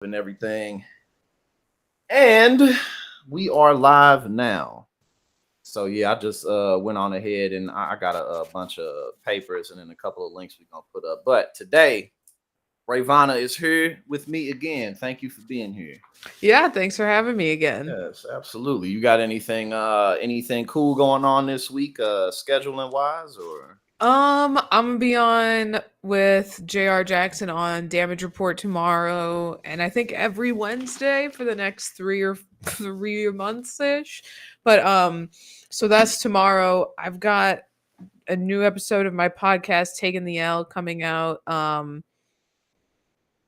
and everything. And we are live now. So yeah, I just went on ahead and I got a bunch of papers and then a couple of links we're gonna put up. But today, Rayvana is here with me again. Thank you for being here. Yeah, thanks for having me again. Yes, absolutely. You got anything cool going on this week, scheduling wise or I'm gonna be on with J.R. Jackson on Damage Report tomorrow, and I think every Wednesday for the next 3 months ish. But so that's tomorrow. I've got a new episode of my podcast, Taking the L, coming out.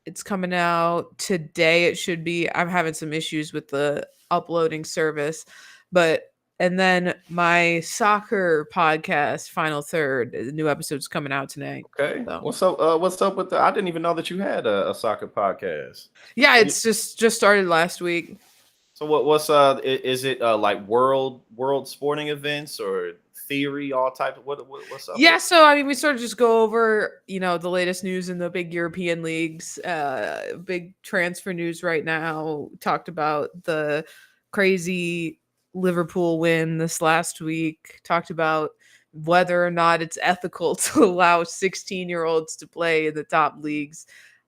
It's coming out today. It should be. I'm having some issues with the uploading service, but and then my soccer podcast, Final Third, the new episode's coming out today. okay. So What's up with the I didn't even know that you had a soccer podcast. yeah, So, it's just started last week. So what's is it like world sporting events or theory all types of what's up Yeah, with so I mean, we sort of just go over, the latest news in the big European leagues, big transfer news right now. Talked about the crazy Liverpool win this last week. Talked about whether or not it's ethical to allow 16-year-olds to play in the top leagues.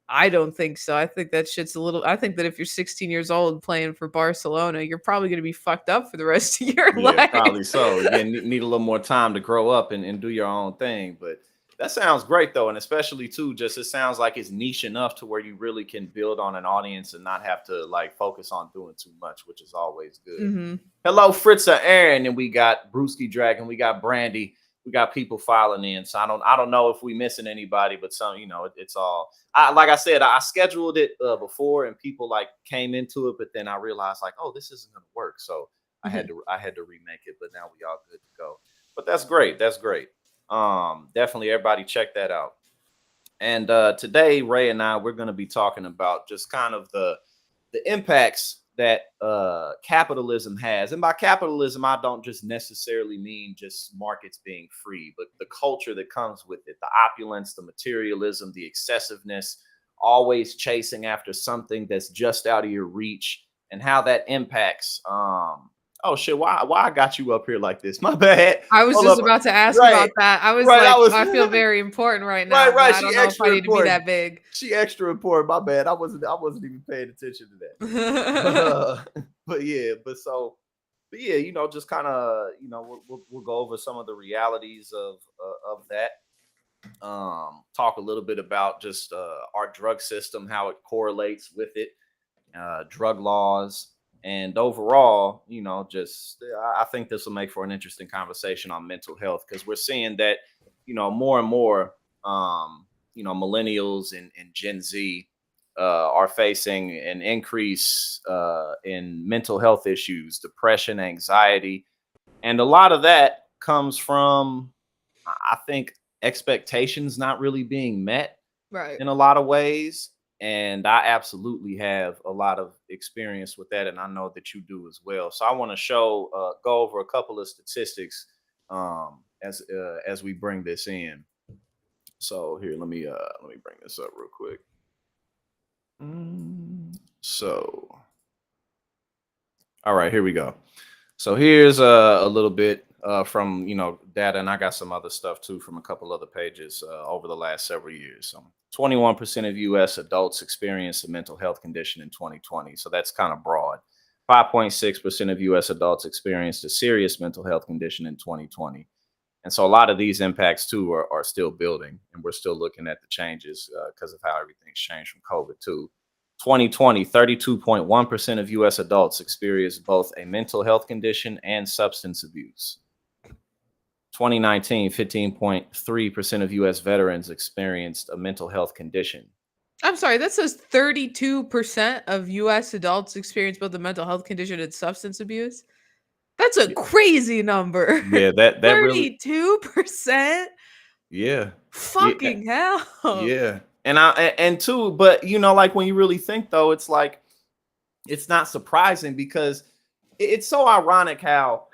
I don't think so. I think that shit's a little. I think that if you're 16 years old playing for Barcelona, you're probably going to be fucked up for the rest of your Yeah, life. probably so. Again, need a little more time to grow up and do your own thing. But that sounds great though, and especially too, just it sounds like it's niche enough to where you really can build on an audience and not have to like focus on doing too much, which is always good. Hmm. Hello, Fritza Aaron, and we got Brewski Dragon, we got Brandy, we got people filing in. So I don't know if we missing anybody, but some, it's all like I said, I scheduled it before and people like came into it, but then I realized like, oh, this isn't gonna work. So I had to remake it, but now we all good to go. But that's great. That's great. Definitely everybody check that out. And today, Ray and I, we're going to be talking about just kind of the impacts that capitalism has. And by capitalism, I don't just necessarily mean just markets being free, but the culture that comes with it, the opulence, the materialism, the excessiveness, always chasing after something that's just out of your reach, and how that impacts. Oh shit! Why I got you up here like this? My bad. I was Hold just up. about to ask Right, about that. I was right. I like, was I feel very important right now, right, but right. I She don't know if I extra need to be important. that big. She extra important. My bad. I wasn't even paying attention to that. But but yeah, but yeah, just kind of, we'll go over some of the realities of that. Talk a little bit about just our drug system, how it correlates with it, drug laws, and overall, just I think this will make for an interesting conversation on mental health because we're seeing that, more and more, millennials and Gen Z are facing an increase in mental health issues, depression, anxiety, and a lot of that comes from, I think, expectations not really being met Right. in a lot of ways. And I absolutely have a lot of experience with that, and I know that you do as well. So I want to go over a couple of statistics as we bring this in. So here, let me bring this up real quick. So, all right, here we go. So here's a little bit from data, and I got some other stuff too from a couple other pages over the last several years. So 21% of U.S. adults experienced a mental health condition in 2020. So that's kind of broad. 5.6% of U.S. adults experienced a serious mental health condition in 2020. And so a lot of these impacts too are still building, and we're still looking at the changes because of how everything's changed from COVID too. 2020, 32.1% of US adults experienced both a mental health condition and substance abuse. 2019, 15.3% of US veterans experienced a mental health condition. I'm sorry, that says 32% of US adults experience both a mental health condition and substance abuse. That's a Yeah, crazy number. yeah, that really, 32%? yeah, yeah, Fucking hell. yeah. And too, but like when you really think though, it's like it's not surprising because it's so ironic how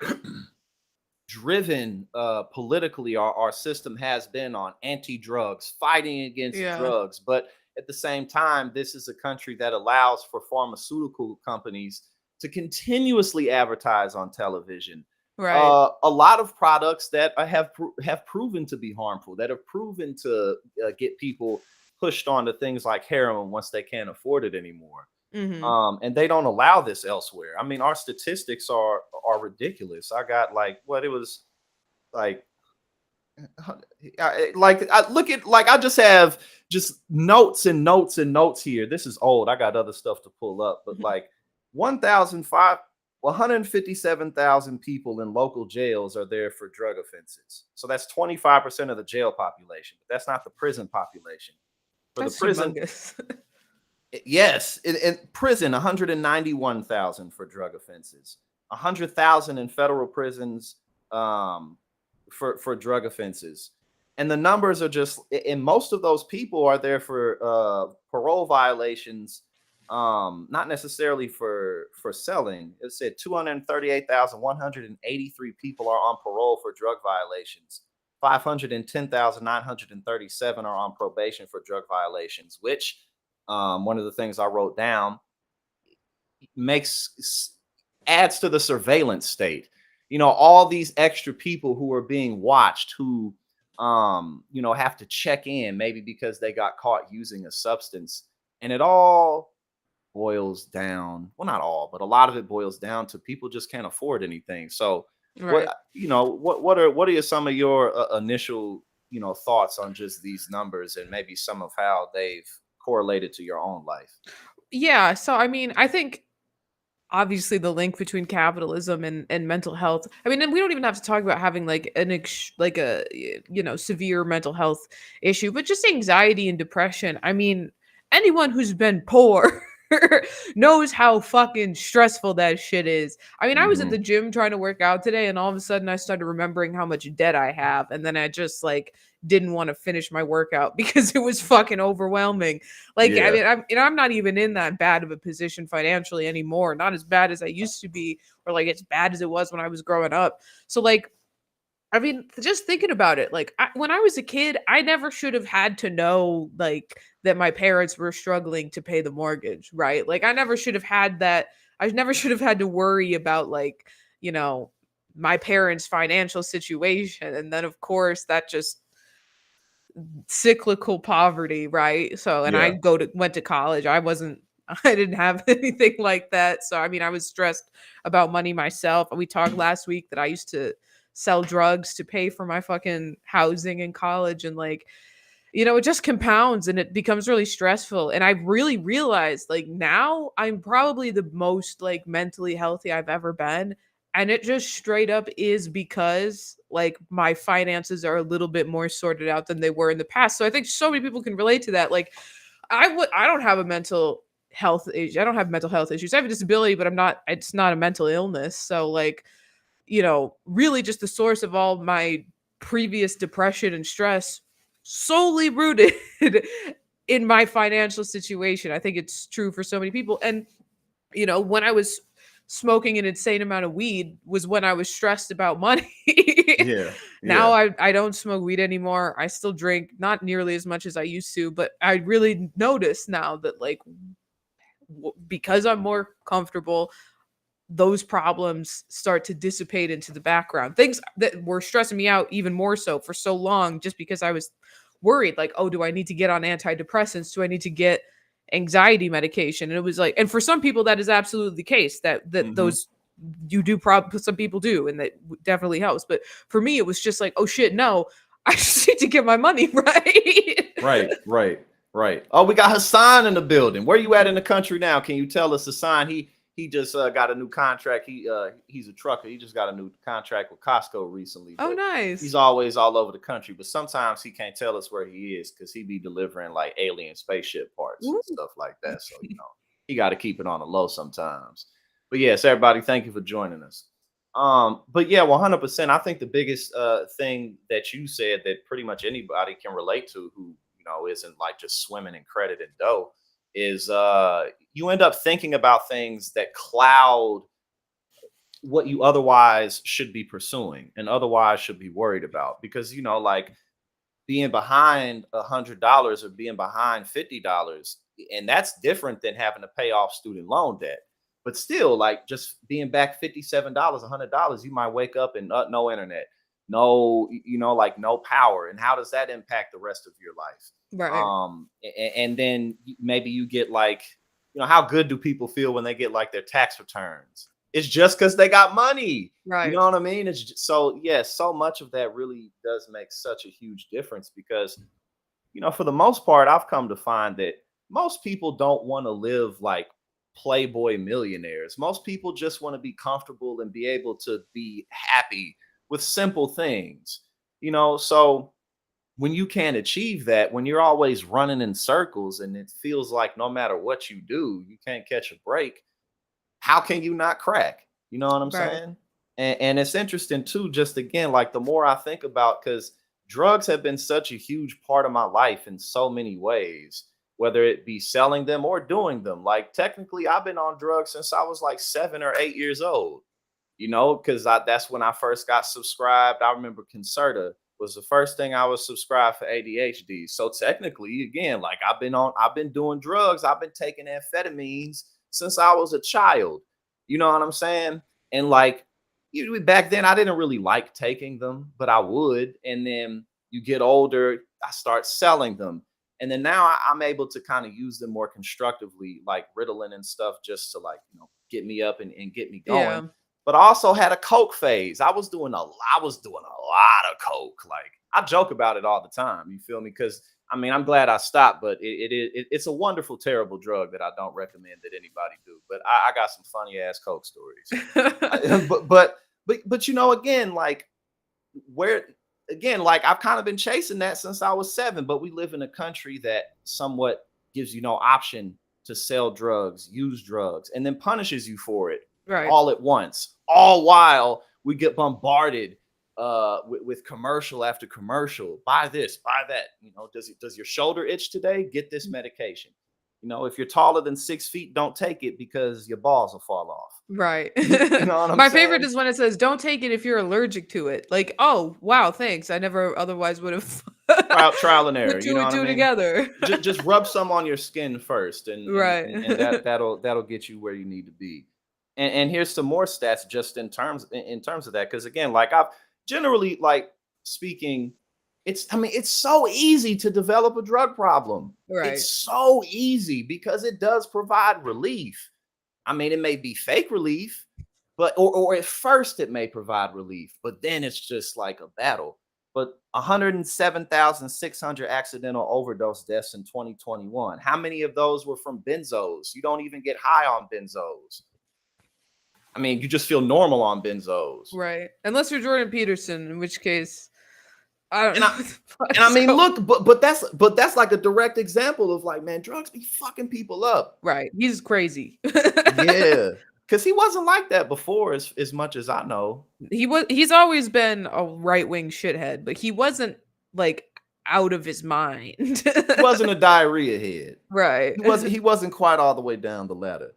driven politically our system has been on anti-drugs, fighting against Yeah. drugs. But at the same time, this is a country that allows for pharmaceutical companies to continuously advertise on television. Right. A lot of products that have proven to be harmful, that have proven to get people pushed onto things like heroin once they can't afford it anymore. Hmm. And they don't allow this elsewhere. I mean, our statistics are ridiculous. I got like what it was like I look at like I just have just notes and notes and notes here. This is old. I got other stuff to pull up, but like 1,005 157,000 people in local jails are there for drug offenses. So that's 25% of the jail population. But that's not the prison population. For the That's prison, humongous. yes, in prison, 191,000 for drug offenses, 100,000 in federal prisons for drug offenses, and the numbers are just. And most of those people are there for parole violations, not necessarily for selling. It said 238,183 people are on parole for drug violations. 510,937 are on probation for drug violations, which one of the things I wrote down adds to the surveillance state. You know, all these extra people who are being watched, who have to check in maybe because they got caught using a substance, and it all boils down. Well, not all, but a lot of it boils down to people just can't afford anything. So, Right. what are some of your initial thoughts on just these numbers and maybe some of how they've correlated to your own life? Yeah. So I mean, I think obviously the link between capitalism and mental health. I mean, and we don't even have to talk about having like like a severe mental health issue, but just anxiety and depression. I mean, anyone who's been poor knows how fucking stressful that shit is. I mean, I was at Hmm. the gym trying to work out today, and all of a sudden I started remembering how much debt I have, and then I just like didn't want to finish my workout because it was fucking overwhelming. Like, I Yeah. mean, I'm not even in that bad of a position financially anymore. Not as bad as I used to be, or like as bad as it was when I was growing up. So like, I mean, just thinking about it, like when I was a kid, I never should have had to know like that my parents were struggling to pay the mortgage, right? Like I never should have had that. I never should have had to worry about like, you know, my parents' financial situation. And then of course that just cyclical poverty, right? So, and I Yeah. went to college. I didn't have anything like that. So, I mean, I was stressed about money myself. We talked last week that I used to sell drugs to pay for my fucking housing in college. And like, it just compounds and it becomes really stressful. And I really realized like now I'm probably the most like mentally healthy I've ever been. And it just straight up is because like my finances are a little bit more sorted out than they were in the past. So I think so many people can relate to that. Like I don't have a mental health issue. I don't have mental health issues. I have a disability, but it's not a mental illness. So like, really just the source of all my previous depression and stress solely rooted in my financial situation. I think it's true for so many people. And, when I was smoking an insane amount of weed was when I was stressed about money. Yeah. Now Yeah. I don't smoke weed anymore. I still drink, not nearly as much as I used to, but I really notice now that like because I'm more comfortable, those problems start to dissipate into the background. Things that were stressing me out even more so for so long, just because I was worried, like, oh, do I need to get on antidepressants? Do I need to get anxiety medication? And it was like, and for some people, that is absolutely the case that Hmm. those you do some people do, and that definitely helps. But for me, it was just like, oh shit, no, I just need to get my money right. Right. Right. Right. Oh, we got Hassan in the building. Where you at in the country now? Can you tell us, Hassan? He just got a new contract. He's a trucker. He just got a new contract with Costco recently, Oh, but he's nice. always all over the country. But sometimes he can't tell us where he is because he be delivering like alien spaceship parts and Woo. stuff like that. So he got to keep it on the low sometimes. But yes, everybody, thank you for joining us. But yeah, 100%. I think the biggest thing that you said that pretty much anybody can relate to who isn't like just swimming in credit and dough is you end up thinking about things that cloud what you otherwise should be pursuing and otherwise should be worried about because like being behind $100 or being behind $50, and that's different than having to pay off student loan debt. But still, like just being back $57, $100, you might wake up and no internet, no, like no power. And how does that impact the rest of your life? Right. And then maybe you get like, how good do people feel when they get like their tax returns? It's just because they got money. You Right. know what I mean? It's just, so yes, so much of that really does make such a huge difference because, for the most part, I've come to find that most people don't want to live like playboy millionaires. Most people just want to be comfortable and be able to be happy with simple things. So when you can't achieve that, when you're always running in circles and it feels like no matter what you do, you can't catch a break, how can you not crack? You know what I'm Right. saying? And it's interesting too, just again, like the more I think about, because drugs have been such a huge part of my life in so many ways, whether it be selling them or doing them. Like technically, I've been on drugs since I was like 7 or 8 years old, because that's when I first got subscribed. I remember Concerta was the first thing I was subscribed for ADHD. So technically, again, like I've been doing drugs. I've been taking amphetamines since I was a child. You know what I'm saying? And like back then, I didn't really like taking them, but I would. And then you get older, I start selling them. And then now I'm able to kind of use them more constructively, like Ritalin and stuff, just to like, get me up and get me going. Yeah. But I also had a coke phase. I was doing a lot of coke. Like I joke about it all the time. You feel me? Because I'm glad I stopped, but it's a wonderful, terrible drug that I don't recommend that anybody do. But I got some funny ass coke stories. But again, like where again, like I've kind of been chasing that since I was 7. But we live in a country that somewhat gives you no option to sell drugs, use drugs, and then punishes you for it Right. all at once, all while we get bombarded with commercial after commercial. Buy this, buy that. Does your shoulder itch today? Get this medication. If you're taller than 6 feet, don't take it because your balls will fall off. Right. You know what I'm My favorite saying? is when it says, "Don't take it if you're allergic to it." Like, oh wow, thanks. I never otherwise would have Trial and error. put You two know and what I two mean? together. Just rub some on your skin first, and Right. that'll get you where you need to be. And here's some more stats just in terms of that, because again, like I've generally like speaking, it's so easy to develop a drug problem. Right. It's so easy because it does provide relief. It may be fake relief, but or at first it may provide relief, but then it's just like a battle. But 107,600 accidental overdose deaths in 2021. How many of those were from benzos? You don't even get high on benzos. You just feel normal on benzos. Right. Unless you're Jordan Peterson, in which case I don't And know I what the fuck and I is mean, going. look, but that's like a direct example of like, man, drugs be fucking people up. Right. He's crazy. Yeah, because he wasn't like that before, as much as I know. He's always been a right-wing shithead, but he wasn't like out of his mind. He wasn't a diarrhea head. Right. He wasn't quite all the way down the ladder.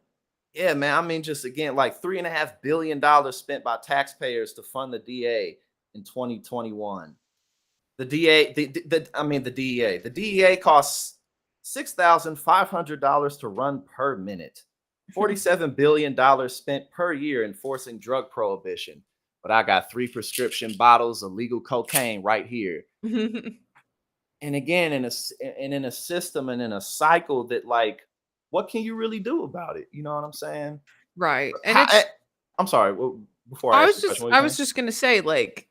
Yeah, man. Just again, like $3.5 billion spent by taxpayers to fund the DA in 2021. The DA, the DEA. The DEA costs $6,500 to run per minute. $47 billion spent per year enforcing drug prohibition. But I got 3 prescription bottles of legal cocaine right here. And again, in a system and in a cycle that, like, what can you really do about it? You know what I'm saying? Right. And How, it's I'm sorry. Before I ask the question, what were I you was saying? just gonna say, like,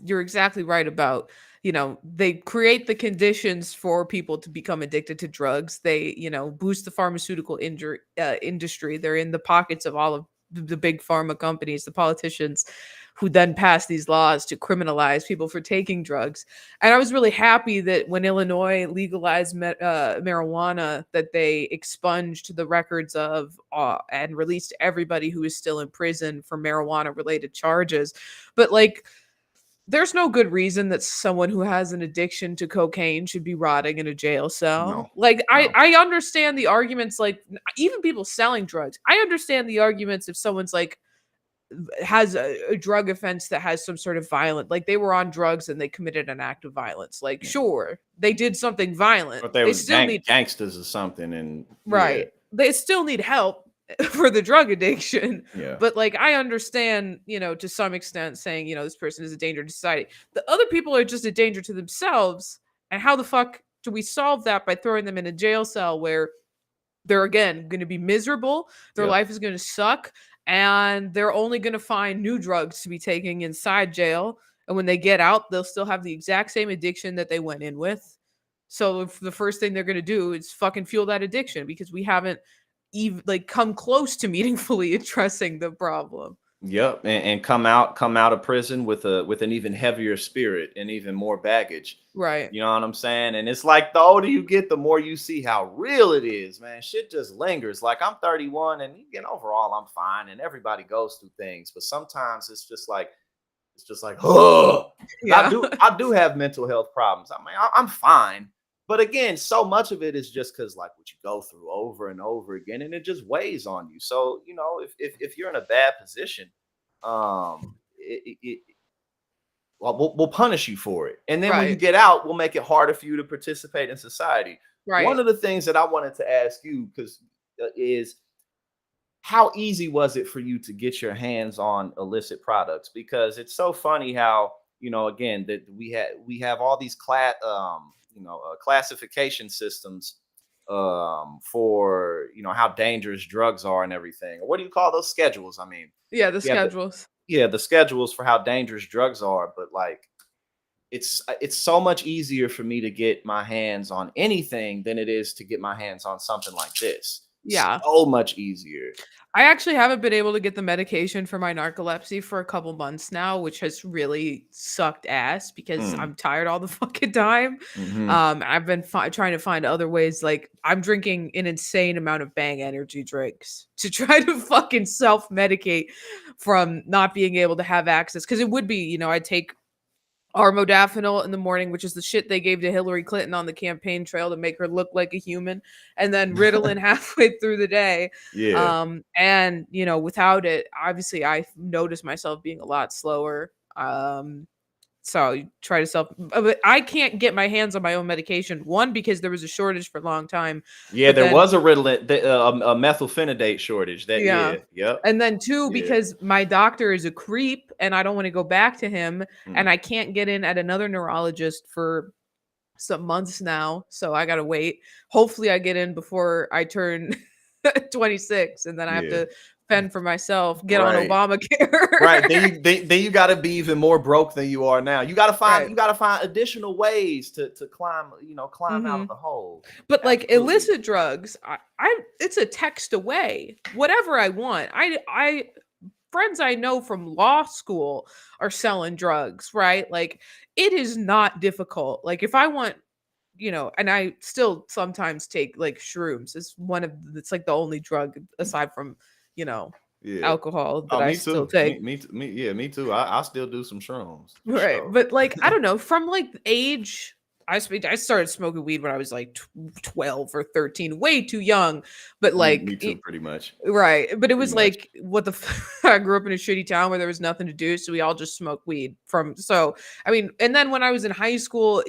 you're exactly right about, they create the conditions for people to become addicted to drugs. They, boost the pharmaceutical industry. They're in the pockets of all of the big pharma companies, the politicians, who then pass these laws to criminalize people for taking drugs. And I was really happy that when Illinois legalized marijuana, that they expunged the records of and released everybody who is still in prison for marijuana related charges. But like, there's no good reason that someone who has an addiction to cocaine should be rotting in a jail cell. No, Like, I no. I understand the arguments, like even people selling drugs. I understand the arguments if someone's like, has a drug offense that has some sort of violent, like they were on drugs and they committed an act of violence. Like, sure, they did something violent. But they They was still need gangsters or something, and yeah, right. They still need help for the drug addiction. yeah, But like I understand, to some extent saying, this person is a danger to society. The other people are just a danger to themselves. And how the fuck do we solve that by throwing them in a jail cell where they're again going to be miserable, their yep, life is going to suck, and they're only going to find new drugs to be taking inside jail. And when they get out, they'll still have the exact same addiction that they went in with. So if the first thing they're going to do is fucking fuel that addiction because we haven't even like come close to meaningfully addressing the problem. yep, and come out of prison with an even heavier spirit and even more baggage. Right. You know what I'm saying? And it's like the older you get, the more you see how real it is, man. Shit just lingers. Like I'm 31, and again, overall, I'm fine, and everybody goes through things, but sometimes it's just like, oh, Yeah. I do have mental health problems. I mean, I'm fine, but again, so much of it is just because like what you go through over and over again, and it just weighs on you. So if you're in a bad position, well, we'll punish you for it, and then when you Right. get out, we'll make it harder for you to participate in society. One Right. of the things that I wanted to ask you because is how easy was it for you to get your hands on illicit products? Because it's so funny how again that we have all these classification systems for how dangerous drugs are and everything. What do you call those schedules? I mean, Yeah, the you have schedules. the schedules for how dangerous drugs are, but like it's so much easier for me to get my hands on anything than it is to get my hands on something like this. Yeah. So much easier. I actually haven't been able to get the medication for my narcolepsy for a couple months now, which has really sucked ass because Mm, I'm tired all the fucking time. mhm. I've been trying to find other ways. Like I'm drinking an insane amount of Bang energy drinks to try to fucking self medicate from not being able to have access. Because it would be, I take armodafinil in the morning, which is the shit they gave to Hillary Clinton on the campaign trail to make her look like a human, and then Ritalin halfway through the day. Yeah. And without it, obviously I noticed myself being a lot slower. So you try to but I can't get my hands on my own medication. One, because there was a shortage for a long time, Yeah, but there then was a Ritalin, a methylphenidate shortage. That yeah. yeah, yep, And then two, yeah. because my doctor is a creep and I don't want to go back to him, Mm. and I can't get in at another neurologist for some months now. So I gotta wait. Hopefully I get in before I turn 26 and then I have Yeah. to fend for myself, get on Right. Right. Obamacare. Then you gotta be even more broke than you are now. You gotta find Right. you gotta find additional ways to climb, climb out of Hmm. the hole. But like Absolutely. illicit drugs, I it's a text away. Whatever I want. I friends I know from law school are selling drugs, right? Like it is not difficult. Like if I want, and I still sometimes take like shrooms. It's like the only drug aside from, you know, Yeah. alcohol that Oh, I me still too. take. Me too. I still do some shrooms for Right. sure. But like I don't know, from like age I started smoking weed when I was like 12 or 13, way too young, but Me like too, pretty much. right, but it Pretty was much. like, what the I grew up in a shitty town where there was nothing to do, so we all just smoked weed I mean, and then when I was in high school,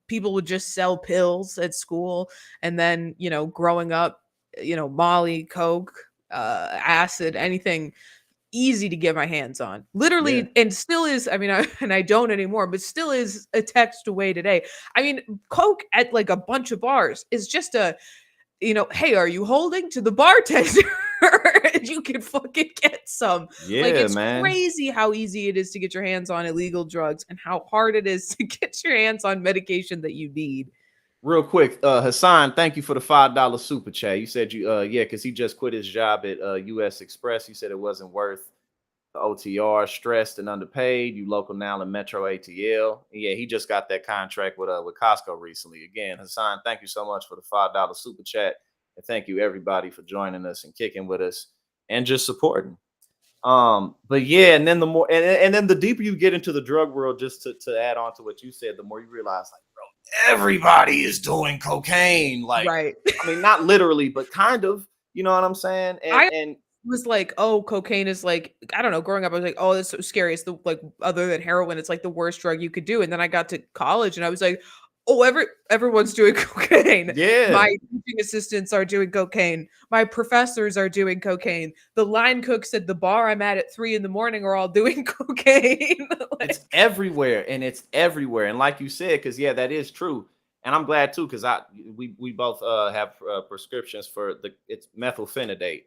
people would just sell pills at school, and then, growing up, Molly, Coke, acid, anything easy to get my hands on. Yeah. Literally, and still is, I mean, and I don't anymore, but still is a text away today. I mean, Coke at like a bunch of bars is just hey, are you holding to the bartender? And you can fucking get some. Like, Yeah, it's man. crazy how easy it is to get your hands on illegal drugs and how hard it is to get your hands on medication that you need. Real quick, Hassan, thank you for the $5 super chat. You said yeah, because he just quit his job at US Express. You said it wasn't worth the OTR, stressed and underpaid. You local now in Metro ATL. Yeah, he just got that contract with Costco recently. Again, Hassan, thank you so much for the $5 super chat. And thank you everybody for joining us and kicking with us and just supporting. But yeah, and then the more and then the deeper you get into the drug world, just to add on to what you said, the more you realize, like, bro, everybody is doing cocaine. Like, Right. I mean, not literally, but kind of, you know what I'm saying? I And was like, oh, cocaine is like, I don't know, growing up, I was like, oh, that's so scary. It's the like other than heroin, it's like the worst drug you could do. And then I got to college and I was like, oh, everyone's doing cocaine. My Yeah. teaching assistants are doing cocaine. My professors are doing cocaine. The line cooks at the bar I'm at 3 in the morning are all doing cocaine. It's Like, everywhere, and it's everywhere. And like you said, because yeah, that is true. And I'm glad too, because we both have prescriptions for the it's methylphenidate.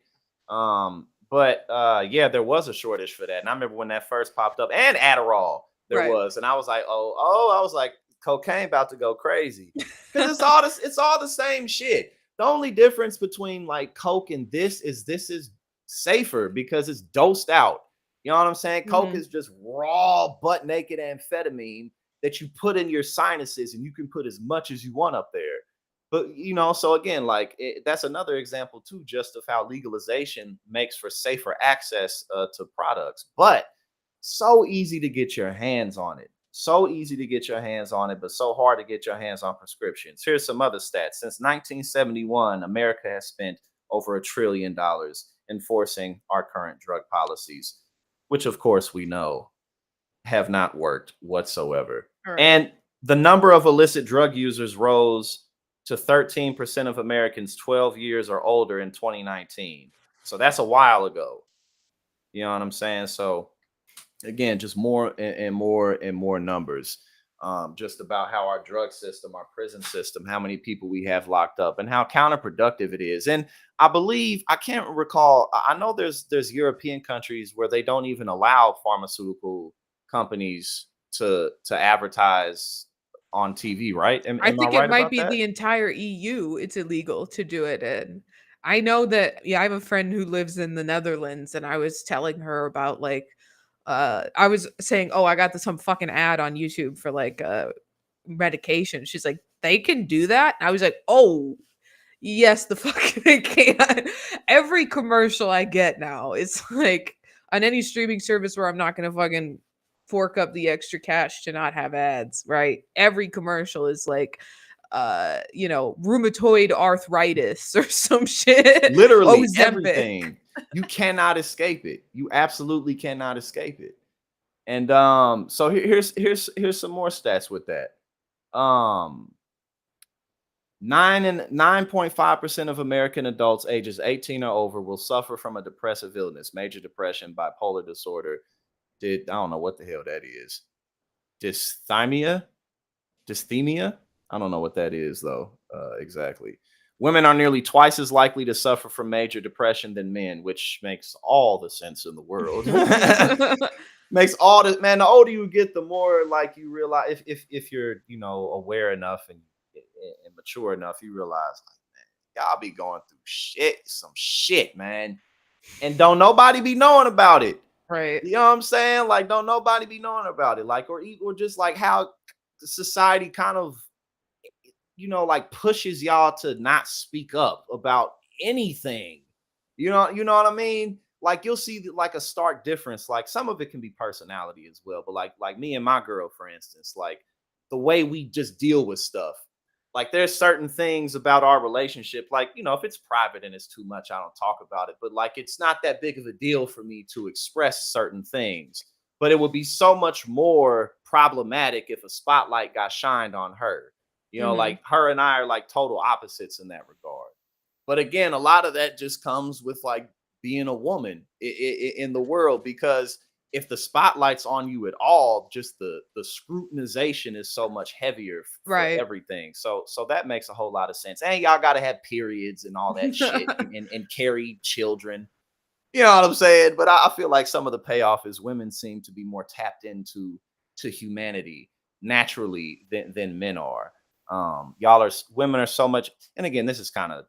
But yeah, there was a shortage for that. And I remember when that first popped up, and Adderall there right. was, and I was like, oh, I was like, cocaine about to go crazy. Because it's all the same shit. The only difference between like Coke and this is safer because it's dosed out. You know what I'm saying? Coke Mhm. is just raw, butt naked amphetamine that you put in your sinuses, and you can put as much as you want up there. But so again, like that's another example too, just of how legalization makes for safer access to products. But so easy to get your hands on it. So easy to get your hands on it, but so hard to get your hands on prescriptions. Here's some other stats. Since 1971, America has spent over $1 trillion enforcing our current drug policies, which of course we know have not worked whatsoever. All right. And the number of illicit drug users rose to 13% of Americans 12 years or older in 2019. So that's a while ago. You know what I'm saying? So again, just more and more and more numbers. Just about how our drug system, our prison system, how many people we have locked up, and how counterproductive it is. And I believe I can't recall. I know there's European countries where they don't even allow pharmaceutical companies to advertise on TV. Right? Am, I am I think it right might about be that? the entire EU, it's illegal to do it in. I know that yeah, I have a friend who lives in the Netherlands and I was telling her about like I was saying, "Oh, I got some fucking ad on YouTube for like medication." She's like, "They can do that?" I was like, "Oh, yes, the fuck they can." Every commercial I get now is like on any streaming service where I'm not gonna fucking fork up the extra cash to not have ads, right? Every commercial is like rheumatoid arthritis or some shit. Literally Ozempic. everything. You cannot escape it. You absolutely cannot escape it. And so here's some more stats with that. Um, 9.5% of American adults ages 18 or over will suffer from a depressive illness, major depression, bipolar disorder. I don't know what the hell that is. Dysthymia, dysthemia. I don't know what that is though. Exactly. Women are nearly twice as likely to suffer from major depression than men, which makes all the sense in the world. Makes all the man. The older you get, the more like you realize if you're aware enough and mature enough, you realize like, man, y'all be going through some shit, man, and don't nobody be knowing about it. Right. You know what I'm saying? Like, don't nobody be knowing about it. Like, or just like how society kind of like pushes y'all to not speak up about anything. You know what I mean? Like you'll see like a stark difference. Like some of it can be personality as well, but like me and my girl, for instance, like the way we just deal with stuff. Like there's certain things about our relationship, like if it's private and it's too much, I don't talk about it. But like it's not that big of a deal for me to express certain things. But it would be so much more problematic if a spotlight got shined on her. Mhm. Like her and I are like total opposites in that regard. But again, a lot of that just comes with like being a woman in the world, because if the spotlight's on you at all, just the scrutinization is so much heavier for Right. everything. So that makes a whole lot of sense. And y'all got to have periods and all that shit, and carry children. You know what I'm saying? But I feel like some of the payoff is women seem to be more tapped into to humanity naturally than men are. Women are so much, and again, this is kind of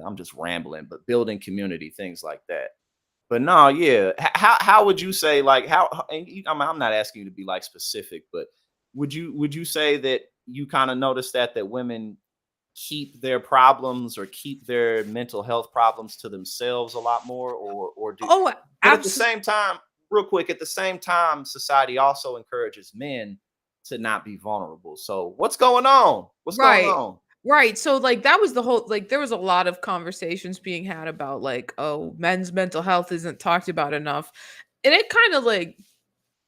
I'm just rambling, but building community, things like that. But no, yeah. How would you say like how? And I'm not asking you to be like specific, but would you say that you kind of notice that women keep their problems or keep their mental health problems to themselves a lot more, or do? Oh, But at the absolutely. same time, real quick, at the same time, society also encourages men to not be vulnerable. So what's going on? What's going Right. on? Right. So like that was the whole like there was a lot of conversations being had about like, oh, men's mental health isn't talked about enough. And it kind of like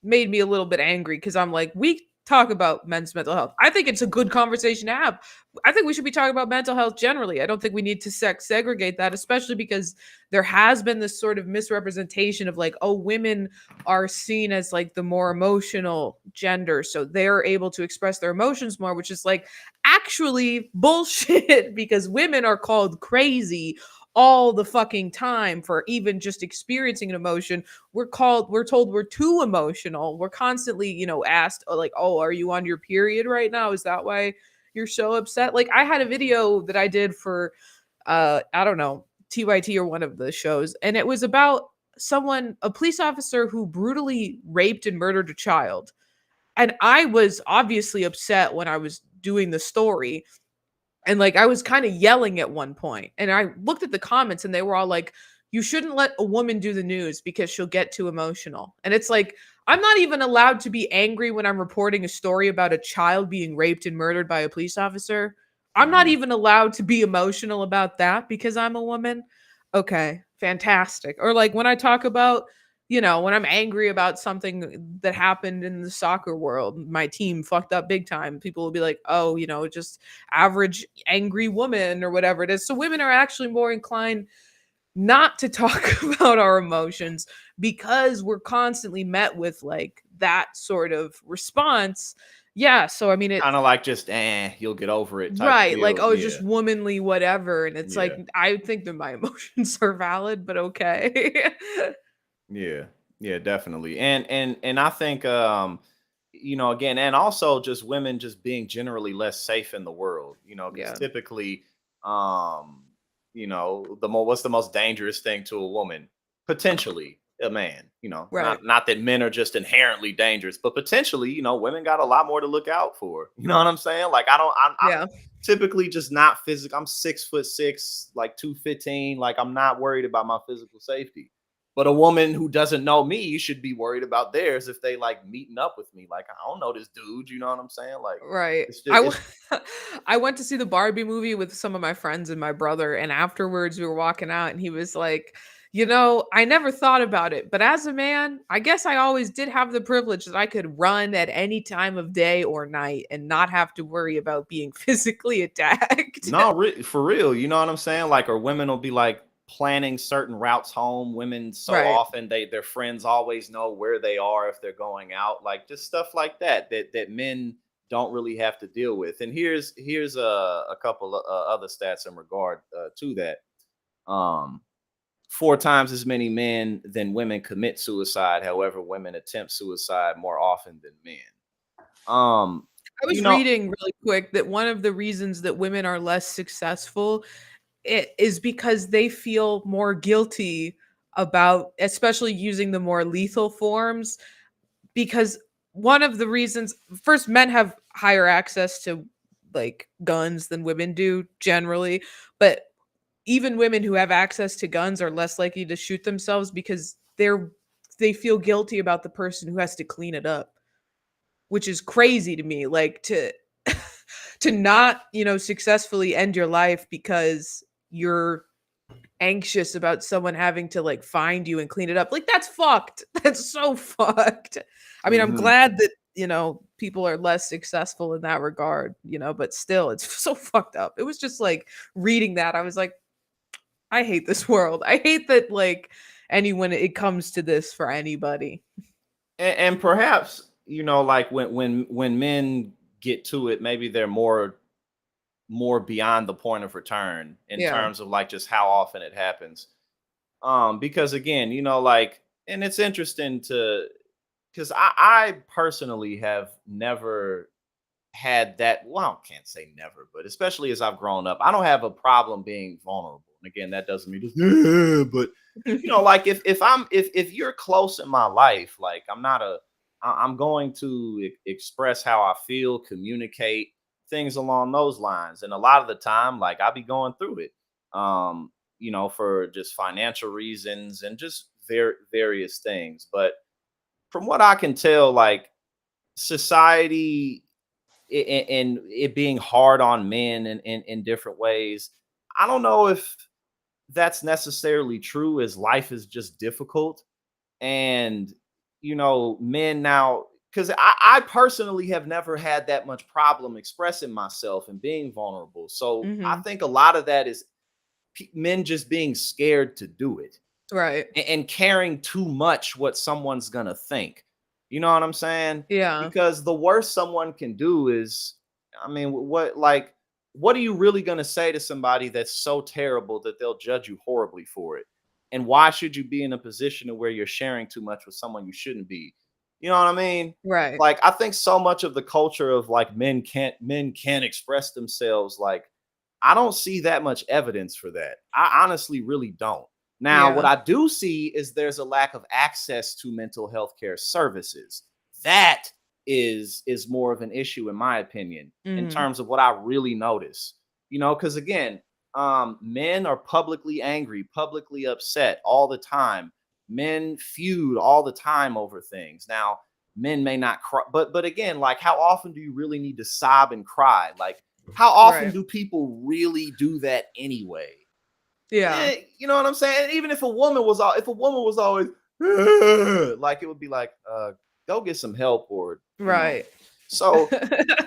made me a little bit angry because I'm like, we talk about men's mental health. I think it's a good conversation to have. I think we should be talking about mental health generally. I don't think we need to sex segregate that, especially because there has been this sort of misrepresentation of like, oh, women are seen as like the more emotional gender. So they're able to express their emotions more, which is like actually bullshit because women are called crazy all the fucking time for even just experiencing an emotion. We're told we're too emotional. We're constantly, asked like, "Oh, are you on your period right now? Is that why you're so upset?" Like I had a video that I did for I don't know, TYT or one of the shows, and it was about a police officer who brutally raped and murdered a child. And I was obviously upset when I was doing the story, and like I was kind of yelling at one point, and I looked at the comments and they were all like, you shouldn't let a woman do the news because she'll get too emotional. And it's like, I'm not even allowed to be angry when I'm reporting a story about a child being raped and murdered by a police officer. I'm not Mhm. even allowed to be emotional about that because I'm a woman. Okay, fantastic. Or like when I talk about, when I'm angry about something that happened in the soccer world, my team fucked up big time. People will be like, oh, just average angry woman or whatever it is. So women are actually more inclined not to talk about our emotions because we're constantly met with like that sort of response. Yeah. So, I mean, Kind of like just, you'll get over it type right. Like, deal. oh, Yeah. just womanly, whatever. And it's like, Yeah. I think that my emotions are valid, but okay. Yeah, yeah, definitely. And I think again, and also just women just being generally less safe in the world, because Yeah. typically um, what's the most dangerous thing to a woman? Potentially a man, Right. not that men are just inherently dangerous, but potentially, women got a lot more to look out for. You know what I'm saying? Like I'm Yeah. typically just not physical. I'm 6'6", like 215. Like I'm not worried about my physical safety. But a woman who doesn't know me should be worried about theirs if they like meeting up with me. Like, I don't know this dude, you know what I'm saying? Like, Right. it's just, it's I went to see the Barbie movie with some of my friends and my brother, and afterwards we were walking out, and he was like, I never thought about it, but as a man, I guess I always did have the privilege that I could run at any time of day or night and not have to worry about being physically attacked." no, for real. You know what I'm saying? Like, or women will be like planning certain routes home. Women so Right. often their friends always know where they are if they're going out. Like just stuff like that men don't really have to deal with. And here's a couple of other stats in regard to that. Um, 4 times as many men than women commit suicide. However, women attempt suicide more often than men. Um, I you was know, reading really quick that one of the reasons that women are less successful it is because they feel more guilty about especially using the more lethal forms, because one of the reasons, first, men have higher access to like guns than women do generally, but even women who have access to guns are less likely to shoot themselves because they feel guilty about the person who has to clean it up, which is crazy to me, like to to not, successfully end your life because you're anxious about someone having to like find you and clean it up. Like that's fucked. That's so fucked. I mean, I'm mhm. glad that, people are less successful in that regard, but still it's so fucked up. It was just like reading that I was like, I hate this world. I hate that like anyone it comes to this for anybody. And perhaps like when men get to it, maybe they're more beyond the point of return in Yeah. terms of like just how often it happens. Because again, like, and it's interesting to because I personally have never had that. Well, I can't say never, but especially as I've grown up, I don't have a problem being vulnerable. And again, that doesn't mean just yeah, but like if you're close in my life, like I'm going to express how I feel, communicate things along those lines. And a lot of the time, like I'll be going through it. For just financial reasons and just various things. But from what I can tell, like society and it being hard on men in different ways. I don't know if that's necessarily true, as life is just difficult. And men now, because I personally have never had that much problem expressing myself and being vulnerable. So I Mhm. think a lot of that is men just being scared to do it, Right. and caring too much what someone's gonna think. You know what I'm saying? Yeah. Because the worst someone can do is, I mean, what are you really gonna say to somebody that's so terrible that they'll judge you horribly for it? And why should you be in a position of where you're sharing too much with someone you shouldn't be? You know what I mean? Right. Like, I think so much of the culture of like men can't express themselves, like, I don't see that much evidence for that. I honestly really don't. Now, what Yeah. I do see is there's a lack of access to mental health care services. That is more of an issue, in my opinion, in Mhm. terms of what I really notice. Because again, men are publicly angry, publicly upset all the time. Men feud all the time over things. Now, men may not cry, but again, like, how often do you really need to sob and cry? Like, how often Right. do people really do that anyway? Yeah. You know what I'm saying? Even if a woman was always like, it would be like, go get some help, or. Right. So,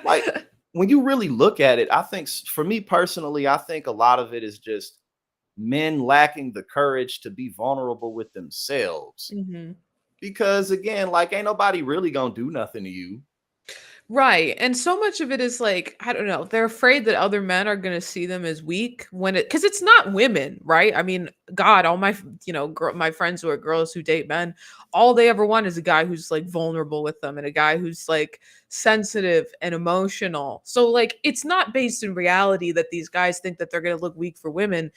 like, when you really look at it, I think, for me personally, I think a lot of it is just men lacking the courage to be vulnerable with themselves. Mhm. Because again, like, ain't nobody really gonna do nothing to you. Right, and so much of it is like, I don't know, they're afraid that other men are gonna see them as weak when because it's not women, right? I mean, God, all my, my friends who are girls who date men, all they ever want is a guy who's like vulnerable with them and a guy who's like sensitive and emotional. So like, it's not based in reality that these guys think that they're gonna look weak for women.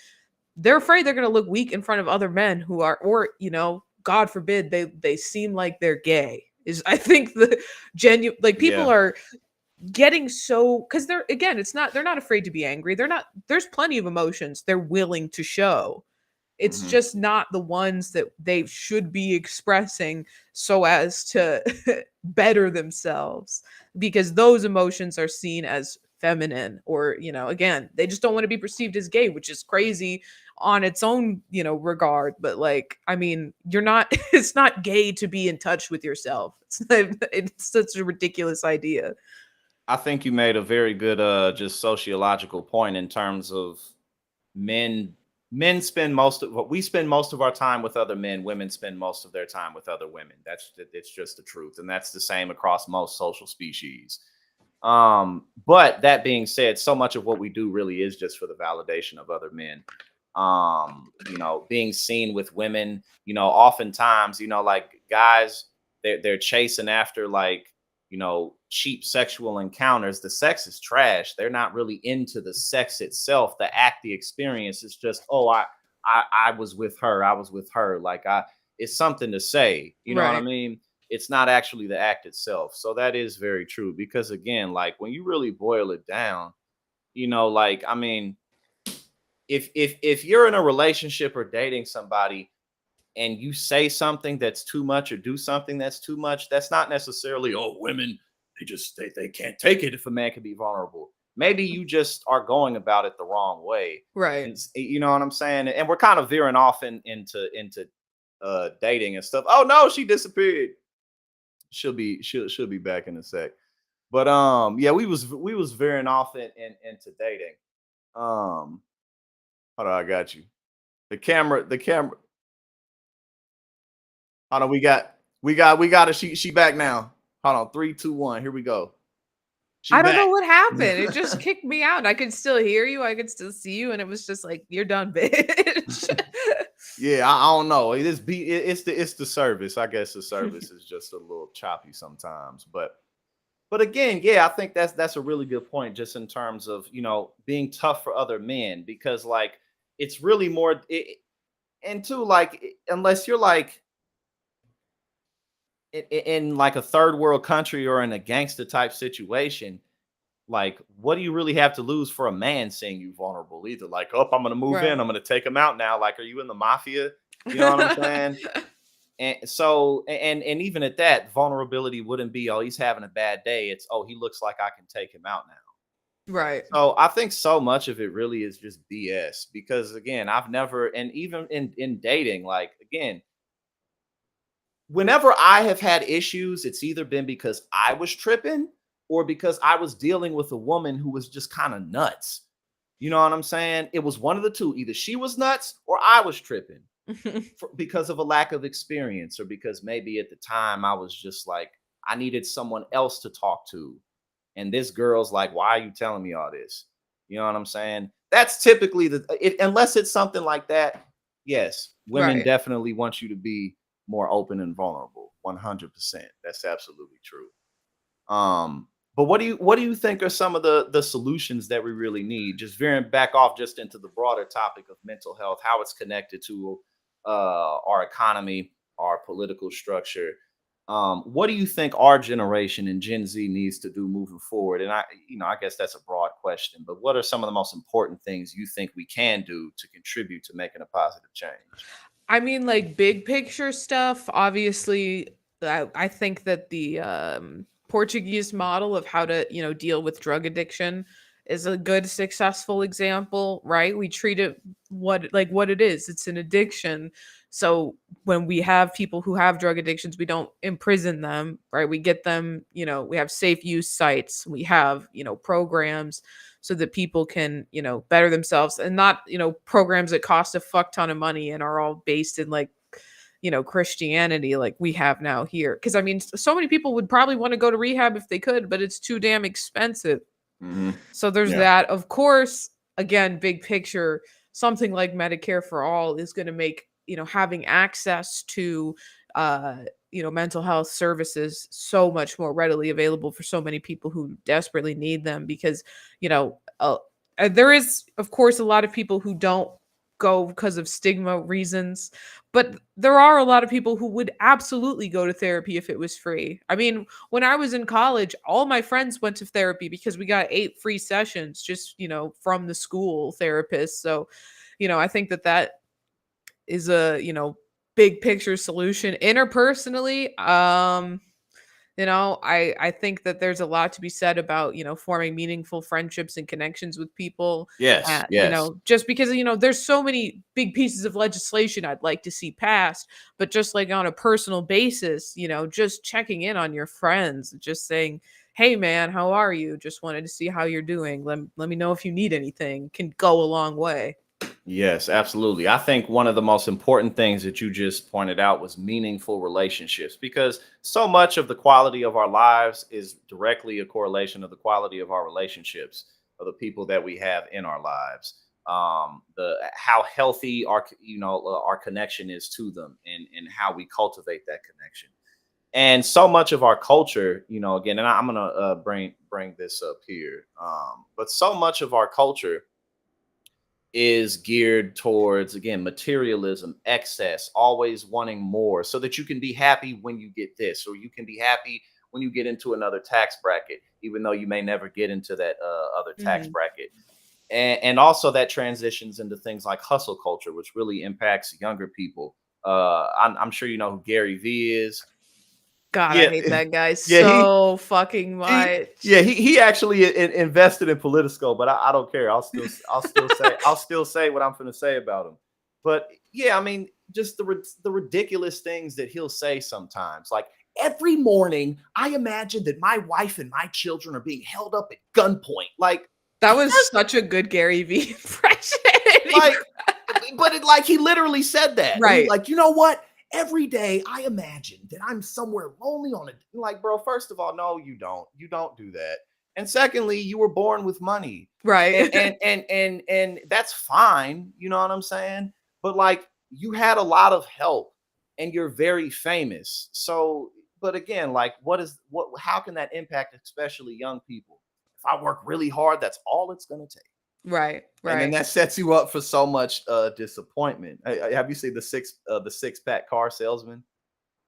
They're afraid they're gonna look weak in front of other men who are, or God forbid, they seem like they're gay. Is I think the genuine, like, people Yeah. are getting so, because they're, again, it's not, they're not afraid to be angry, they're not, there's plenty of emotions they're willing to show. It's Hmm. just not the ones that they should be expressing so as to better themselves, because those emotions are seen as feminine, or again, they just don't want to be perceived as gay, which is crazy on its own, regard. But like, I mean, you're not it's not gay to be in touch with yourself. It's such a ridiculous idea. I think you made a very good just sociological point in terms of men men spend most of what we spend most of our time with other men, women spend most of their time with other women. It's just the truth, and that's the same across most social species. But that being said, so much of what we do really is just for the validation of other men. Being seen with women, oftentimes, like, guys, they're chasing after, like, cheap sexual encounters. The sex is trash. They're not really into the sex itself, the act, the experience. It's just, oh, I was with her. I was with her. Like, it's something to say. You know what I Right. mean? It's not actually the act itself. So that is very true, because again, like, when you really boil it down, like, I mean, if you're in a relationship or dating somebody and you say something that's too much or do something that's too much, that's not necessarily, oh, women, they can't take it if a man can be vulnerable. Maybe you just are going about it the wrong way. Right. And you know what I'm saying? And we're kind of veering off into dating and stuff. Oh no, she disappeared. She'll be back in a sec. But yeah, we was veering off into dating. Um Hold on, I got you. The camera. Hold on, we got it. She back now. Hold on, 3, 2, 1. Here we go. She I don't know back. what happened. It just kicked me out. I could still hear you. I could still see you, and it was just like, "You're done, bitch." Yeah, I don't know. It's the service. I guess the service is just a little choppy sometimes. But again, yeah, I think that's a really good point, just in terms of, being tough for other men, because, like, it's really more and two, like, unless you're like in like a third world country or in a gangster type situation, like, what do you really have to lose for a man seeing you vulnerable? Either like, oh, I'm gonna move in, Right. I'm gonna take him out now. Like, are you in the mafia? You know what I'm saying? And so, and even at that, vulnerability wouldn't be, oh, he's having a bad day. It's, oh, he looks like I can take him out now. Right. So I think so much of it really is just BS, because again, I've never, and even in dating, like again, whenever I have had issues, it's either been because I was tripping or because I was dealing with a woman who was just kind of nuts. You know what I'm saying? It was one of the two. Either she was nuts or I was tripping because of a lack of experience, or because maybe at the time I was just like, I needed someone else to talk to. And this girl's like, why are you telling me all this? You know what I'm saying? That's typically unless it's something like that. Yes, women Right. definitely want you to be more open and vulnerable. 100%. That's absolutely true. But what do you think are some of the solutions that we really need? Just veering back off just into the broader topic of mental health, how it's connected to our economy, our political structure. What do you think our generation and Gen Z needs to do moving forward? And I guess that's a broad question, but what are some of the most important things you think we can do to contribute to making a positive change? I mean, like big picture stuff, obviously, I think that the Portuguese model of how to, deal with drug addiction is a good successful example, right? We treat it what it is. It's an addiction. So when we have people who have drug addictions, we don't imprison them, right? We get them, we have safe use sites, we have, programs so that people can, better themselves, and not, programs that cost a fuck ton of money and are all based in like, Christianity like we have now here. Cause I mean, so many people would probably want to go to rehab if they could, but it's too damn expensive. Hmm. So there's Yeah. that. Of course, again, big picture, something like Medicare for all is going to make, having access to mental health services so much more readily available for so many people who desperately need them, because, you know, uh, there is of course a lot of people who don't go because of stigma reasons, but there are a lot of people who would absolutely go to therapy if it was free. I mean, when I was in college, all my friends went to therapy because we got 8 free sessions just, from the school therapist. So, I think that that is a, big picture solution. Interpersonally, I think that there's a lot to be said about, forming meaningful friendships and connections with people. Yes. Yes. Just because, there's so many big pieces of legislation I'd like to see passed, but just like on a personal basis, just checking in on your friends, just saying, "Hey man, how are you? Just wanted to see how you're doing. Let me know if you need anything," can go a long way. Yes, absolutely. I think one of the most important things that you just pointed out was meaningful relationships, because so much of the quality of our lives is directly a correlation of the quality of our relationships, of the people that we have in our lives. The how healthy our connection is to them, and how we cultivate that connection. And so much of our culture, again, and I'm gonna bring this up here, but so much of our culture is geared towards, again, materialism, excess, always wanting more so that you can be happy when you get this, or you can be happy when you get into another tax bracket, even though you may never get into that other tax Mhm. bracket. And also that transitions into things like hustle culture, which really impacts younger people. I'm sure you know who Gary Vee is. God, I Yeah. hate that guy Yeah, so fucking much. he actually invested in Politisco, but I don't care. I'll still say what I'm going to say about him. But yeah, I mean, just the ridiculous things that he'll say sometimes. Like, every morning, I imagine that my wife and my children are being held up at gunpoint. Like, That was first, such a good Gary Vee impression. like, but like he literally said that. And he's Right, like, you know what? Every day I imagine that I'm somewhere lonely on it. Like, bro, first of all, no, you don't. You don't do that. And secondly, you were born with money. And right. and and and, and that's fine, you know what I'm saying? But like, you had a lot of help and you're very famous. So, but again, like, how can that impact especially young people? If I work really hard, that's all it's gonna take. Right, And then right. that sets you up for so much disappointment. Have you seen the six pack car salesman?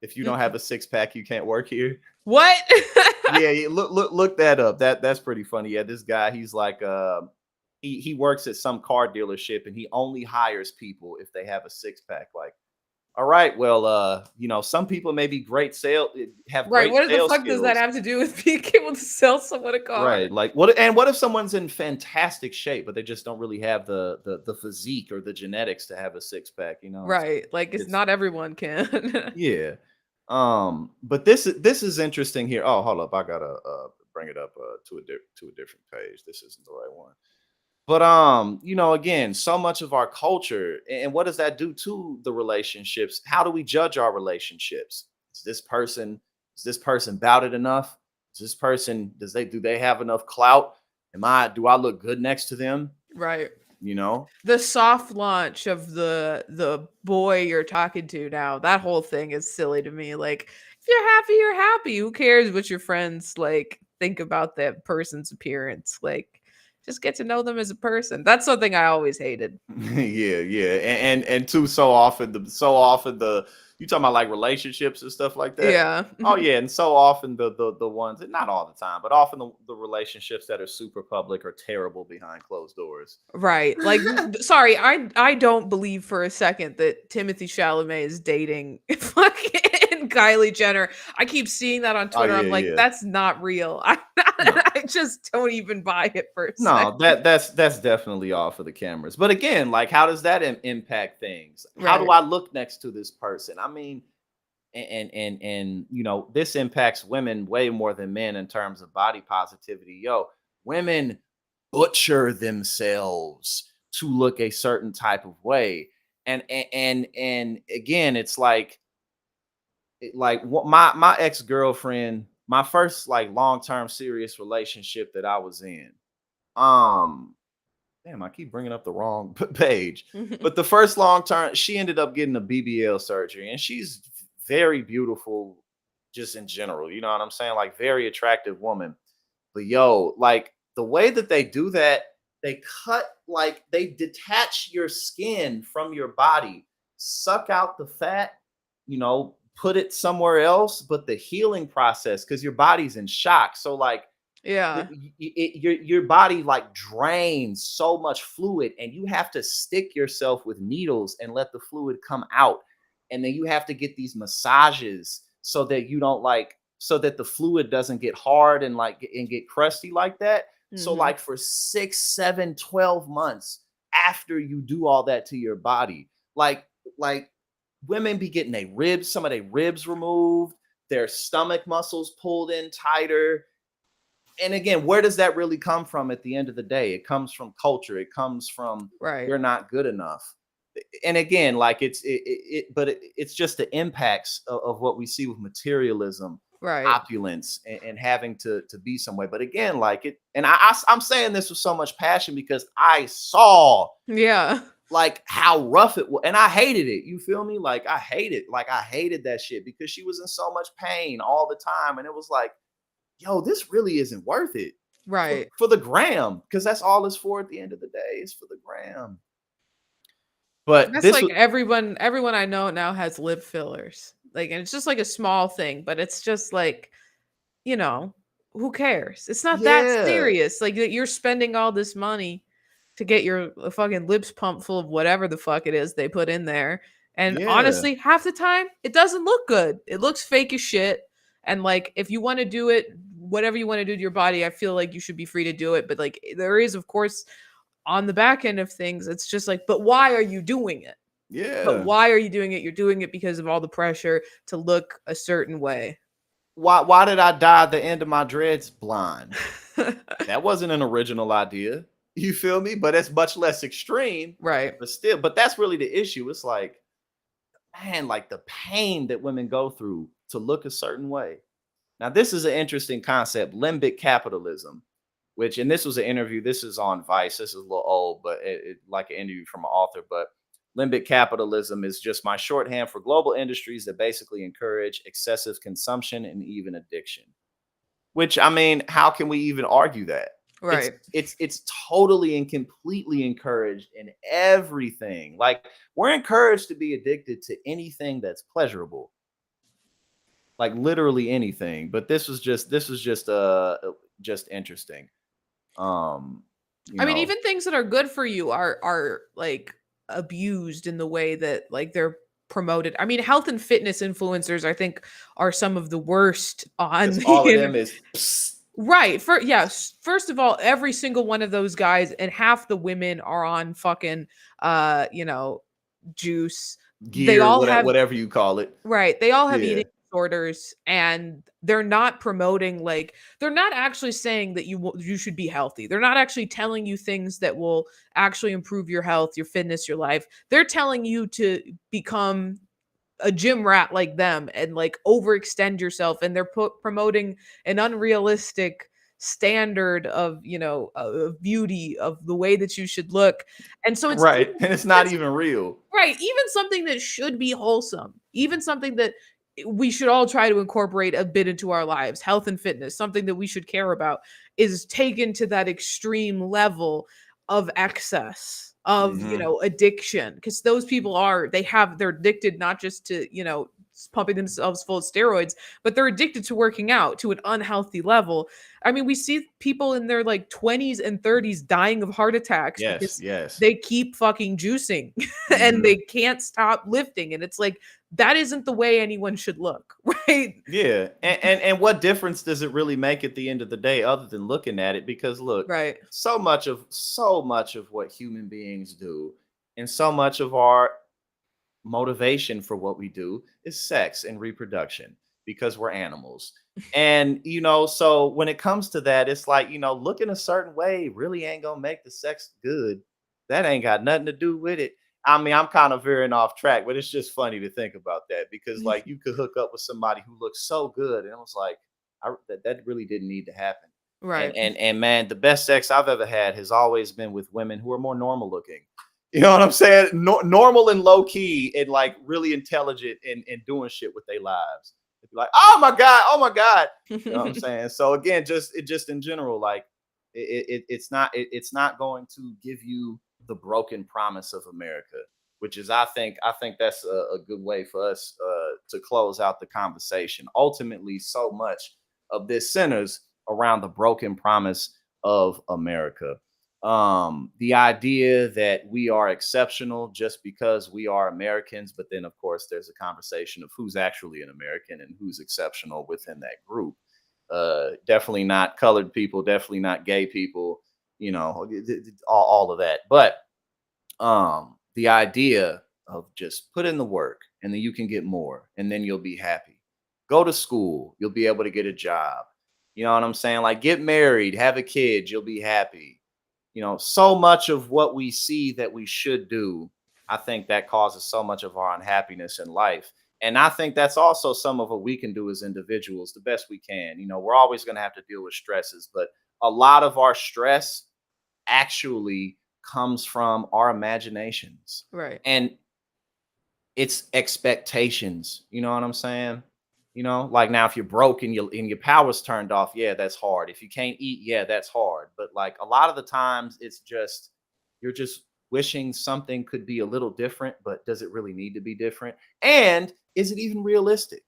If you don't have Mm-mm. a six pack, you can't work here. What? Yeah, look that up. That's pretty funny. Yeah, this guy, he's like he works at some car dealership, and he only hires people if they have a six pack. Like, all right, well, some people may be have Right. great What the sales fuck does that skills. have to do with being able to sell someone a car? Right. Like what if someone's in fantastic shape, but they just don't really have the physique or the genetics to have a six pack, It's Right. Like it's it's not everyone can. yeah. But this is interesting here. Oh, hold up. I gotta bring it up to a different page. This isn't the right one. But again, so much of our culture, and what does that do to the relationships? How do we judge our relationships? Is this person is this person about it enough? Is this person do they have enough clout? Do I look good next to them? Right. You know? The soft launch of the boy you're talking to now, that whole thing is silly to me. Like, if you're happy, you're happy. Who cares what your friends like think about that person's appearance? Like, just get to know them as a person. That's something I always hated. Yeah, yeah. And too, so often the you talking about like relationships and stuff like that. Yeah. Oh yeah, and so often the ones, and not all the time, but often the relationships that are super public are terrible behind closed doors. Right. Like, sorry, I don't believe for a second that Timothy Chalamet is dating fucking Kylie Jenner. I keep seeing that on Oh Twitter. yeah, I'm like, yeah. that's not real. No. I just don't even buy it for a No, second. that's definitely all for the cameras. But again, like how does that impact things? How do Right. I look next to this person? I mean, and this impacts women way more than men in terms of body positivity. Yo, women butcher themselves to look a certain type of way. And again, it's like my ex-girlfriend, my first like long-term serious relationship that I was in. Um Damn, I keep bringing up the wrong page. But the first long term, she ended up getting a BBL surgery, and she's very beautiful, just in general. You know what I'm saying? Like very attractive woman. But yo, like the way that they do that, they detach your skin from your body, suck out the fat, put it somewhere else. But the healing process, because your body's in shock, so like Yeah. your body like drains so much fluid, and you have to stick yourself with needles and let the fluid come out, and then you have to get these massages so that you don't like so that the fluid doesn't get hard and get crusty like that. So Hmm. like for 6, 7, 12 months after you do all that to your body, like women be getting some of their ribs removed, their stomach muscles pulled in tighter. And again, where does that really come from at the end of the day? It comes from culture. It comes from Right. you're not good enough. And again, like it's just the impacts of what we see with materialism, Right. opulence, and having to be some way. But again, like it, and I'm saying this with so much passion because I saw Yeah. like how rough it was, and I hated it. You feel me? Like I hated that shit because she was in so much pain all the time, and it was like, yo, this really isn't worth it Right. for the gram, because that's all it's for at the end of the day. It's for the gram. But That's this like was everyone I know now has lip fillers. Like, and it's just like a small thing, but it's just like, you know, who cares? It's not that yeah, serious. Like that you're spending all this money to get your fucking lips pumped full of whatever the fuck it is they put in there. And yeah, honestly, half the time it doesn't look good. It looks fake as shit. And like if you want to do it, whatever you want to do to your body, I feel like you should be free to do it. But like there is, of course, on the back end of things, it's just like, but why are you doing it? But yeah. why are you doing it? You're doing it because of all the pressure to look a certain way. Why did I dye the end of my dreads blonde? That wasn't an original idea. You feel me? But it's much less extreme. Right. But still, but that's really the issue. It's like, man, like the pain that women go through to look a certain way. Now, this is an interesting concept, limbic capitalism, and this was an interview. This is on Vice. This is a little old, but like an interview from an author. But limbic capitalism is just my shorthand for global industries that basically encourage excessive consumption and even addiction. Which, I mean, how can we even argue that? It's Right. it's it's totally and completely encouraged in everything. Like we're encouraged to be addicted to anything that's pleasurable, like literally anything. But this was just interesting. Um, you I mean, know, even things that are good for you are like abused in the way that like they're promoted. I mean, health and fitness influencers, I think, are some of the worst on Because the all of internet. them is psst, Right. Yes. First of all, every single one of those guys and half the women are on fucking juice. They gear, all have whatever you call it. right. They all have Yeah. eating disorders and they're not promoting like they're not actually saying that you should be healthy. They're not actually telling you things that will actually improve your health, your fitness, your life. They're telling you to become a gym rat like them and like overextend yourself and they're promoting an unrealistic standard of of beauty of the way that you should look, and so it's Right. And it's not even real. right, even something that should be wholesome, even something that we should all try to incorporate a bit into our lives, health and fitness, something that we should care about, is taken to that extreme level of excess, of, Hmm. addiction. Because those people they're addicted not just to, pumping themselves full of steroids, but they're addicted to working out to an unhealthy level. I mean, we see people in their like 20s and 30s dying of heart attacks Yes, because yes. they keep fucking juicing and Hmm. they can't stop lifting. And it's like, that isn't the way anyone should look, right? Yeah. And what difference does it really make at the end of the day other than looking at it? Because look, Right. so much of what human beings do and so much of our motivation for what we do is sex and reproduction because we're animals. And so when it comes to that, it's like, looking a certain way really ain't gonna make the sex good. That ain't got nothing to do with it. I mean, I'm kind of veering off track, but it's just funny to think about that because like you could hook up with somebody who looks so good, and it was like, that really didn't need to happen. And Right. and and man, the best sex I've ever had has always been with women who are more normal looking. You know what I'm saying? Normal and low key and like really intelligent and doing shit with their lives. It'd be like, oh my god, oh my god. You know what I'm saying? So again, just in general, like it's not going to give you the broken promise of America, which is I think that's a good way for us to close out the conversation. Ultimately, so much of this centers around the broken promise of America. The idea that we are exceptional just because we are Americans, but then of course there's a conversation of who's actually an American and who's exceptional within that group. Definitely not colored people, definitely not gay people, all of that. But the idea of just put in the work and then you can get more and then you'll be happy. Go to school, you'll be able to get a job. You know what I'm saying? Like get married, have a kid, you'll be happy. So much of what we see that we should do, I think that causes so much of our unhappiness in life. And I think that's also some of what we can do as individuals the best we can. We're always going to have to deal with stresses, but a lot of our stress actually comes from our imaginations. Right. And it's expectations. You know what I'm saying? Like now if you're broke and your power's turned off, yeah, that's hard. If you can't eat, yeah, that's hard. But like a lot of the times it's just you're just wishing something could be a little different, but does it really need to be different? And is it even realistic?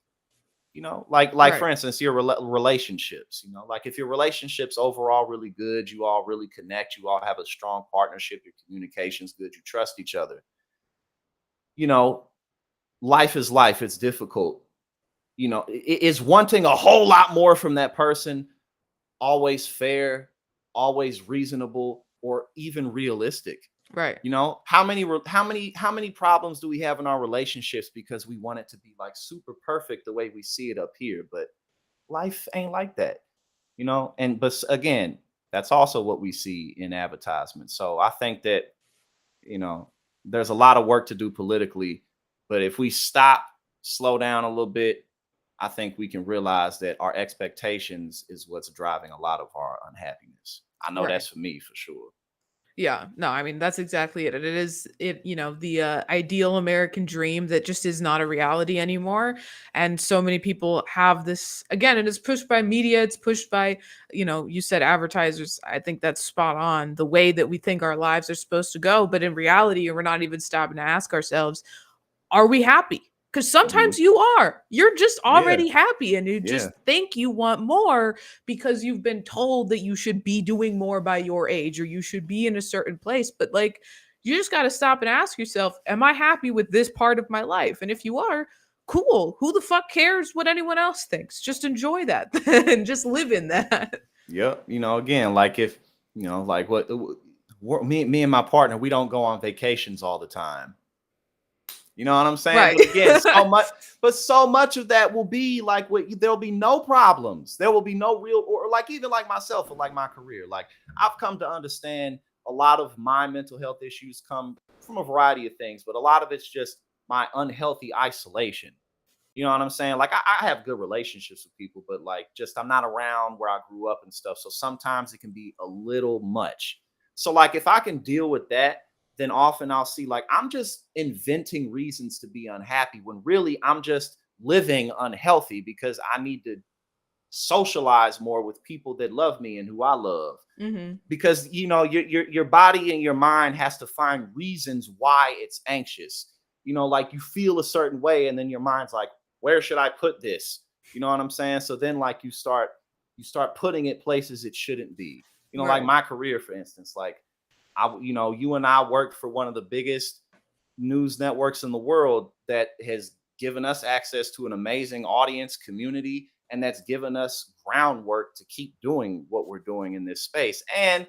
Like Right. for instance, your relationships, like if your relationships overall really good, you all really connect, you all have a strong partnership, your communication's good, you trust each other. You know, life is life. It's difficult. Is wanting a whole lot more from that person always fair, always reasonable, or even realistic? Right. How many problems do we have in our relationships because we want it to be like super perfect the way we see it up here, but life ain't like that. But again, that's also what we see in advertisements. So I think that you know there's a lot of work to do politically, but if we stop, slow down a little bit, I think we can realize that our expectations is what's driving a lot of our unhappiness. I know Right. that's for me for sure. Yeah, no, I mean that's exactly it. The ideal American dream that just is not a reality anymore. And so many people have this again, and it's pushed by media, it's pushed by, you said advertisers. I think that's spot on. The way that we think our lives are supposed to go, but in reality, we're not even stopping to ask ourselves, are we happy? Because Mhm. sometimes you are. You're just Yeah, already happy and you yeah. just think you want more because you've been told that you should be doing more by your age or you should be in a certain place. But like, You just got to stop and ask yourself, am I happy with this part of my life? And if you are, cool. Who the fuck cares what anyone else thinks? Just enjoy that and just live in that. Yep. You know, again, like if, you know, like me and my partner, we don't go on vacations all the time. You know what I'm saying? Right. But again, so much of that will be like there'll be no problems. There will be no real, or like even like myself or like my career. Like I've come to understand a lot of my mental health issues come from a variety of things, but a lot of it's just my unhealthy isolation. You know what I'm saying? Like I have good relationships with people, but like just I'm not around where I grew up and stuff. So sometimes it can be a little much. So like if I can deal with that, then often I'll see like I'm just inventing reasons to be unhappy when really I'm just living unhealthy because I need to socialize more with people that love me and who I love. Mm-hmm. Because you know your body and your mind has to find reasons why it's anxious. You know, like you feel a certain way and then your mind's like, where should I put this? You know what I'm saying? So then like you start putting it places it shouldn't be. You know, like Right. my career, for instance, like you know, you and I worked for one of the biggest news networks in the world that has given us access to an amazing audience community, and that's given us groundwork to keep doing what we're doing in this space. And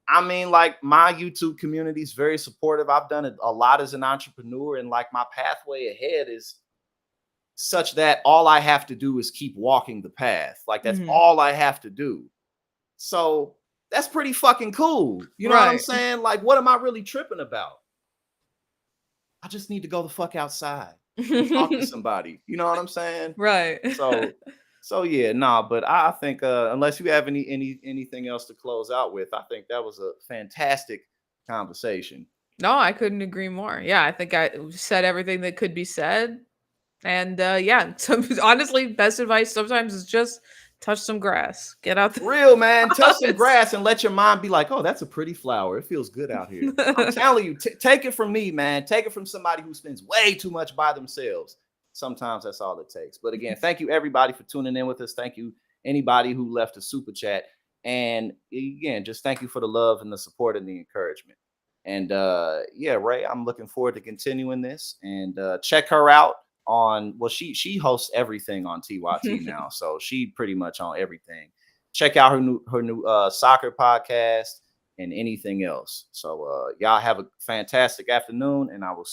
I mean, like my YouTube community is very supportive. I've done it a lot as an entrepreneur, and like my pathway ahead is such that all I have to do is keep walking the path. Like that's Mm-hmm. all I have to do. So that's pretty fucking cool. You know what I'm Right. saying? Like, what am I really tripping about? I just need to go the fuck outside and talk to somebody. You know what I'm saying? Right. So, so yeah, nah. But I think unless you have anything else to close out with, I think that was a fantastic conversation. No, I couldn't agree more. Yeah, I think I said everything that could be said. And yeah, honestly, best advice sometimes is just touch some grass. Get out the Real man, touch some house. grass and let your mind be like, oh, that's a pretty flower. It feels good out here. I'm telling you, take it from me, man. Take it from somebody who spends way too much by themselves. Sometimes that's all it takes. But again, thank you everybody for tuning in with us. Thank you anybody who left a super chat. And again, just thank you for the love and the support and the encouragement. And yeah, Ray, I'm looking forward to continuing this. And check her out on, well, she hosts everything on TYT now, so she pretty much on everything. Check out her new soccer podcast and anything else. So y'all have a fantastic afternoon, and I will